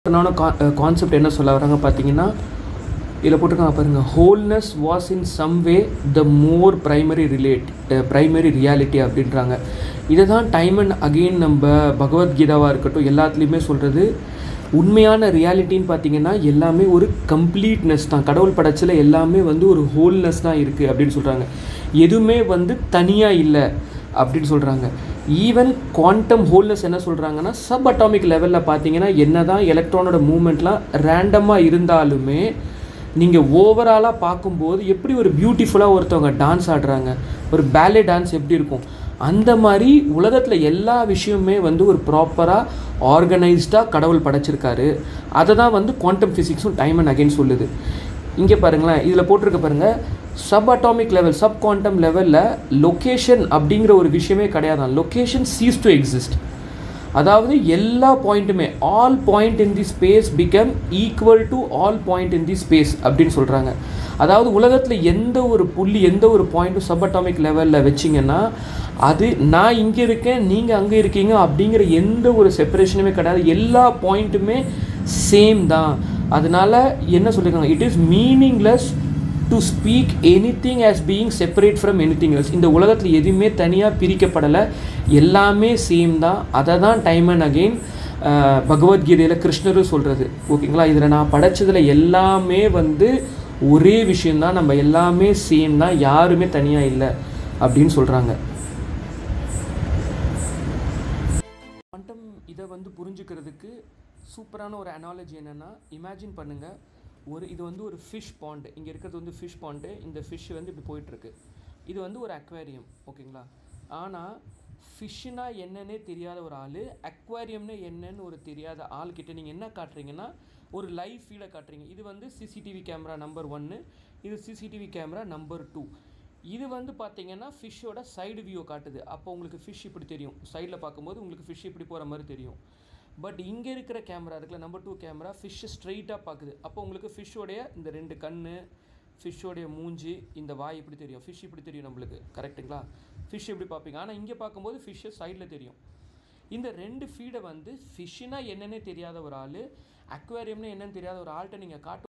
Concept என்ன சொல்ல வராங்க பார்த்தீங்கன்னா, இதில் போட்டிருக்காங்க பாருங்கள். Wholeness was in some way the more primary reality அப்படின்றாங்க. இதை தான் டைம் அண்ட் அகெயின் நம்ம பகவத்கீதாவாக இருக்கட்டும் எல்லாத்துலேயுமே சொல்கிறது. உண்மையான ரியாலிட்டின்னு பார்த்தீங்கன்னா எல்லாமே ஒரு கம்ப்ளீட்னஸ் தான். கடவுள் படைச்சல எல்லாமே ஒரு ஹோல்னஸ் தான் இருக்குது அப்படின்னு சொல்கிறாங்க. எதுவுமே தனியாக இல்லை அப்படின்னு சொல்கிறாங்க. ஈவன் குவாண்டம் ஹோல்னஸ் என்ன சொல்கிறாங்கன்னா, சப் அட்டாமிக் லெவலில் பார்த்தீங்கன்னா என்ன தான் எலக்ட்ரானோட மூமெண்ட்லாம் ரேண்டமாக இருந்தாலுமே நீங்கள் ஓவராலாக பார்க்கும்போது எப்படி ஒரு பியூட்டிஃபுல்லாக ஒருத்தவங்க டான்ஸ் ஆடுறாங்க, ஒரு பேலே டான்ஸ் எப்படி இருக்கும், அந்த மாதிரி உலகத்தில் எல்லா விஷயமுமே ஒரு ப்ராப்பராக ஆர்கனைஸ்டாக கடவுள் படைச்சிருக்காரு. அதை தான் குவாண்டம் ஃபிசிக்ஸும் டைம் அண்ட் அகைன் சொல்லுது. இங்கே பாருங்களேன், இதில் போட்டிருக்க பாருங்கள், sub atomic level sub quantum லெவலில் லொக்கேஷன் அப்படிங்கிற ஒரு விஷயமே கிடையாதான். Location ceases to exist. அதாவது எல்லா பாயிண்ட்டுமே all point in the space become equal to all point in the space அப்படின்னு சொல்கிறாங்க. அதாவது உலகத்தில் எந்த ஒரு புள்ளி எந்த ஒரு பாயிண்ட்டும் சப் அட்டாமிக் லெவலில் வச்சிங்கன்னா அது நான் இங்கே இருக்கேன் நீங்கள் அங்கே இருக்கீங்க அப்படிங்கிற எந்த ஒரு செப்பரேஷனுமே கிடையாது. எல்லா பாயிண்ட்டுமே சேம் தான். அதனால் என்ன சொல்லியிருக்காங்க, it is meaningless to speak anything as being separate from anything else. இந்த உலகத்தில் எதுவுமே தனியாக பிரிக்கப்படலை, எல்லாமே சேம் தான். அதை தான் டைம் அண்ட் அகெயின் பகவத்கீதையில் கிருஷ்ணரும் சொல்கிறது. ஓகேங்களா, இதில் நான் படைச்சதில் எல்லாமே ஒரே விஷயந்தான், நம்ம எல்லாமே சேம் தான், யாருமே தனியாக இல்லை அப்படின்னு சொல்கிறாங்க. குவாண்டம் இதை புரிஞ்சுக்கிறதுக்கு சூப்பரான ஒரு அனாலஜி என்னென்னா, இமேஜின் பண்ணுங்கள், இது ஒரு ஃபிஷ் பாண்டு. இங்கே இருக்கிறது ஃபிஷ் பாண்டு. இந்த ஃபிஷ் இப்படி போயிட்டுருக்கு. இது ஒரு அக்வேரியம். ஓகேங்களா, ஆனால் ஃபிஷ்ஷுனா என்னன்னே தெரியாத ஒரு ஆள், அக்வேரியம்னு என்னன்னு ஒரு தெரியாத ஆள்கிட்ட நீங்கள் என்ன காட்டுறீங்கன்னா ஒரு லைவ் ஃபீலை காட்டுறீங்க. இது சிசிடிவி கேமரா நம்பர் 1, இது சிசிடிவி கேமரா நம்பர் 2. இது பார்த்தீங்கன்னா ஃபிஷ்ஷோட சைடு வியூ காட்டுது. அப்போ உங்களுக்கு ஃபிஷ் இப்படி தெரியும், சைடில் பார்க்கும்போது உங்களுக்கு ஃபிஷ் இப்படி போகிற மாதிரி தெரியும். பட் இங்கே இருக்கிற கேமரா இருக்குல்ல, நம்பர் 2 கேமரா, ஃபிஷ்ஷை ஸ்ட்ரெயிட்டாக பார்க்குது. அப்போ உங்களுக்கு ஃபிஷ்ஷோடைய இந்த 2 கண், ஃபிஷ்ஷோடைய மூஞ்சி, இந்த வாய் இப்படி தெரியும், ஃபிஷ் இப்படி தெரியும் நம்மளுக்கு. கரெக்டுங்களா, ஃபிஷ் எப்படி பார்ப்பீங்க. ஆனால் இங்கே பார்க்கும்போது ஃபிஷ்ஷு சைடில் தெரியும். இந்த 2 ஃபீடை ஃபிஷ்ஷுனா என்னன்னே தெரியாத ஒரு ஆள், அக்வேரியம்னு என்னன்னு தெரியாத ஒரு ஆள்கிட்ட நீங்கள் காட்டு